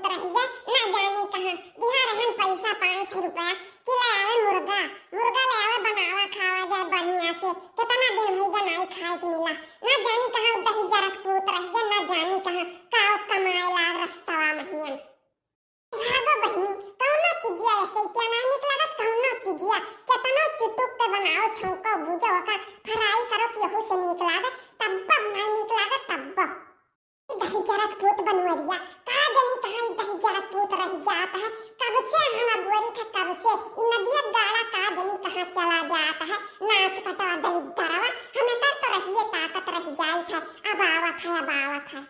पूत रही है ना जाने कहां बिहार रहन पैसा 500 रुपया कि ले आवे मुर्गा मुर्गा ले आवे बनावा खावा जाए बढ़िया से कितना दिन हो गया नहीं खाए के मिला ना जाने कहां दही जरक पूत रही है ना जाने कहां काव कमाए लाग रस्तवा महियन भागो बहनी कौनो चीजिया ऐसे क्या नहीं निकलत कौनो चीजिया कितना चुटुक पे बनाओ छौंको भूजो का फ्राई करो कि यहू से निकला दे तब नहीं निकला दे तब दही जरक पूत बनवरिया का जनी कहां दही जरक पूत रह जाता है कब से हम अबवरी थे कब से इन नदिया गाड़ा का जनी कहां चला जाता है नाच कटवा दही दरवा हमें तो रहिए ताकत रह जाई था अब आवत है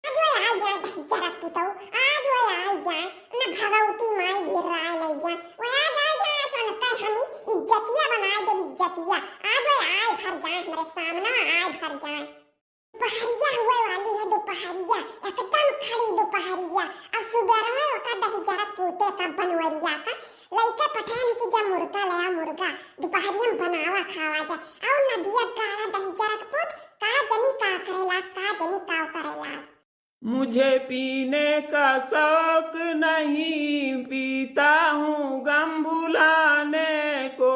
आज वो आ जाए दही जरक पूतो आज वो आ जाए न भगवती माई गिर रहा ले जा वो आ जाए सन कह हमी इज्जतिया बनाए दे इज्जतिया आज वो आए घर जाए हमारे सामने आए घर जाए दोपहरिया हुए वाली है दोपहरिया एकदम खड़ी दोपहरिया अब सुबह में का दही जरक पूते का बनवरिया का लइका पठानी की जब मुर्गा ले मुर्गा दोपहरिया में बनावा खावा जाए और नदिया गाड़ा दही जरक पूत का जनी का करेला मुझे पीने का शौक नहीं पीता हूँ गम भुलाने को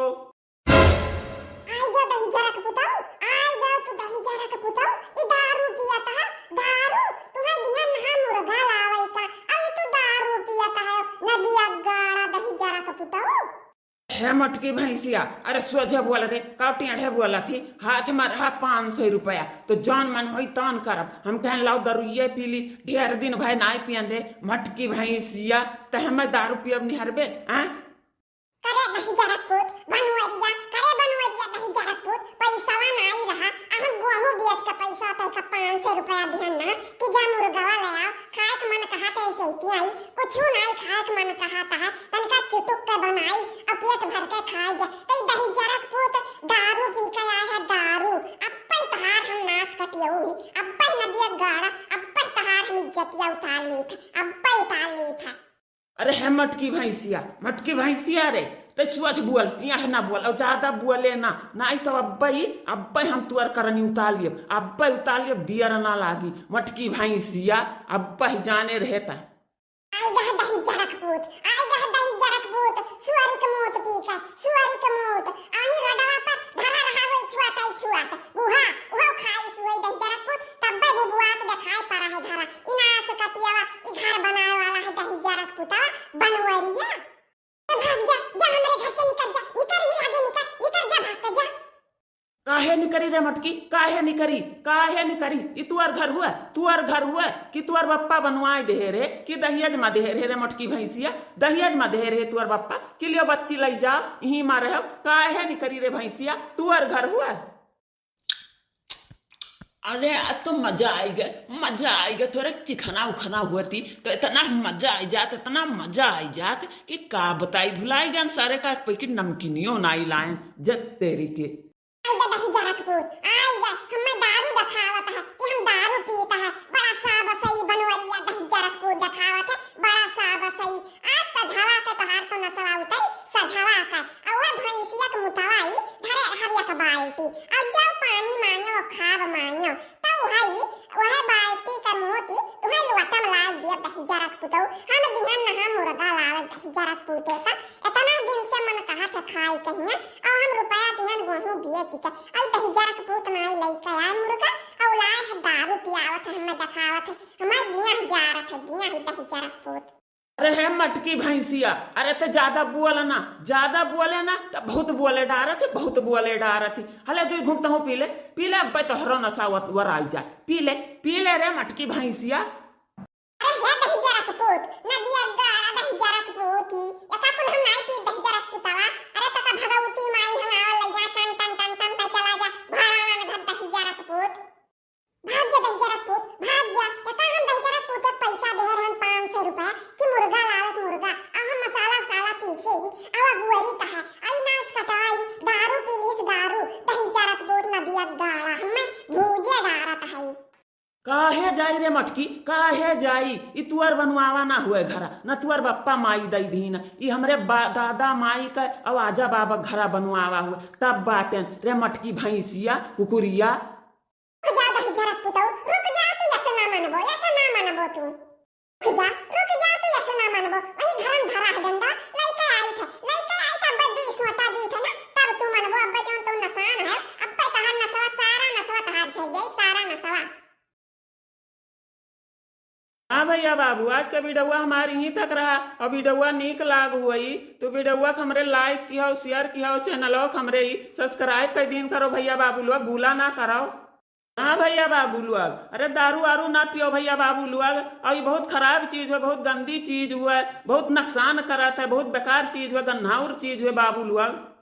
आई गो दही जरक पुताऊ आई गो तू दही जरक पुताऊ ई दारू पियाता है दारू तुम्हें दिया नहा मुर्गा लावे का अरे तू दारू पियाता है नदिया गाड़ा दही जरक पुताऊ है मटकी भैंसिया अरे सोझे बोल रे काटी अढ़े बोला थी हाथ में रहा 500 रुपया तो जान मन होई तान करब हम कहन लाओ दारू ये पी ली ढेर दिन भाई नाई पियन दे मटकी भैंसिया तो हमें दारू पियब निहरबे करे दही जरक पूत बनवरिया दही जरक पूत पैसा नहीं रहा हम गोहू बेच का पैसा तो का 500 रुपया दिहन ना कि जा मुर्गावा ले आओ खाए के मन कहा तो ऐसे ही आई कुछ नहीं खाए के मन कहाता है तनका चुटुक के बनाई और पेट भर के खाए जा तो दही जरक पूत दारू पी के आया है दारू अब्बे तहार हम नाश कटियो हुई अब्बे नदिया गाड़ा अब्बे तहार हम इज्जतिया उतार ली था अरे है मटकी भैंसिया रे तो सोच बोलती है ना बोल और ज्यादा बोले ना नहीं तो अब्बई हम तुअर करनी उतार लियब दियर ना लागी मटकी भैंसिया अब्बई जाने रहता दही जरक पूत सुअरी के मौत पी के मौत आई रोडवा पर धरा रहा होई छुआता बुहा वो खाई सुई दही जरक पूत तब्बे बुबुआ के दिखाई पड़ा है धरा इनास कटियावा ई घर बनाए वाला है दही जरक पूता बनवरिया भाग जा हमरे घर से निकल जा भाग जा काहे निकरी रे मटकी काहे निकरी ई तुअर घर हुआ कि तुअर बप्पा बनवाए दे रे कि दहियज में दे रे मटकी भैंसिया दहियज में दे रे तुअर बप्पा कि लियो बच्ची लई जाओ यहीं मारे हो काहे निकरी रे भैंसिया तुअर घर हुआ अरे तो मजा आई गया थोड़े चिखना उखना हुआ थी तो इतना मजा आई जात कि का बताई भुलाई गया सारे का पैकेट नमकीनियों नाई लाए जत तेरी के दही जरक पूत आई गए हमें दारू दिखावत है कि हम दारू पीता है बड़ा साब सही बनवरिया दही जरक पूत दिखावत है बड़ा साब सही आज सझावा के तोहार तो नसवा उतरी सझावा का और वो भैंसिया के मुतवाई धरे हरिया का बाल्टी और जब पानी मांगो खाब मांगो तो वह बाल्टी का मोती तुम्हें लोटा में लाल दिया दही जरक पूतो हम दिहन नहा मुर्गा लावे दही जरक पूते का इतना दिन से मन कहा था खाई कहिया और हम रुपया दिहन गोहू बेच के आई दही जरक पूत नाई लई के आए मुर्गा और लाए है दारू पियावत है हमें दिखावत है हमार दिया जारत है दिया ही दही जरक पूत अरे है मटकी भैंसिया अरे तो ज्यादा बोले ना तो बहुत बोले डारत हले तू घूमता हूँ पी ले अब तो हरो नशा वर आई जाए पी ले रे मटकी भैंसिया अरे है दही जरक पूत नदिया गाड़ा दही जरक पूती एका कुल हम नहीं पी दही जरक पूतावा अरे तका भगवती माई हम आव ले जा टन पे चला जा भाड़ा में धर दही जरक पूत भाग जा दही जरक पूत भाग जा एका हम दही जरक पूत पैसा दे रहन 500 रुपया कि मुर्गा लावत मुर्गा आ हम मसाला पीसे ही आवा गुवरी कहा आई नाच कटाई दारू पीलीस दारू दही जरक पूत नदिया गाड़ा हमें भूजे डारत है काहे जाई रे मटकी काहे जाई ई तुअर बनवावा ना हुए घरा न तुअर बप्पा माई दई दीन ई हमरे दादा माई का आवाजा बाबा घरा बनवावा हुए तब बाटेन रे मटकी भैंसिया कुकुरिया रुक जा दही जरक पुतौ रुक जा तू ऐसे ना मानबो तू रुक जा हाँ भैया बाबू, आज का वीडियोवा हमारी यहीं तक रहा। और वीडियोवा नीक लाग हुई तो वीडियोवा को हमरे लाइक किया, शेयर किया, चैनल को हमरे सब्सक्राइब कर दिन करो भैया बाबू लोग, भूला ना करो। हाँ भैया बाबू लोग, अरे दारू आरू ना पियो भैया बाबू लोग। और ये बहुत खराब चीज है, बहुत गंदी चीज हुआ है, बहुत नुकसान करता है, बहुत बेकार चीज हुआ, गन्हाउर चीज हुआ बाबू लोग।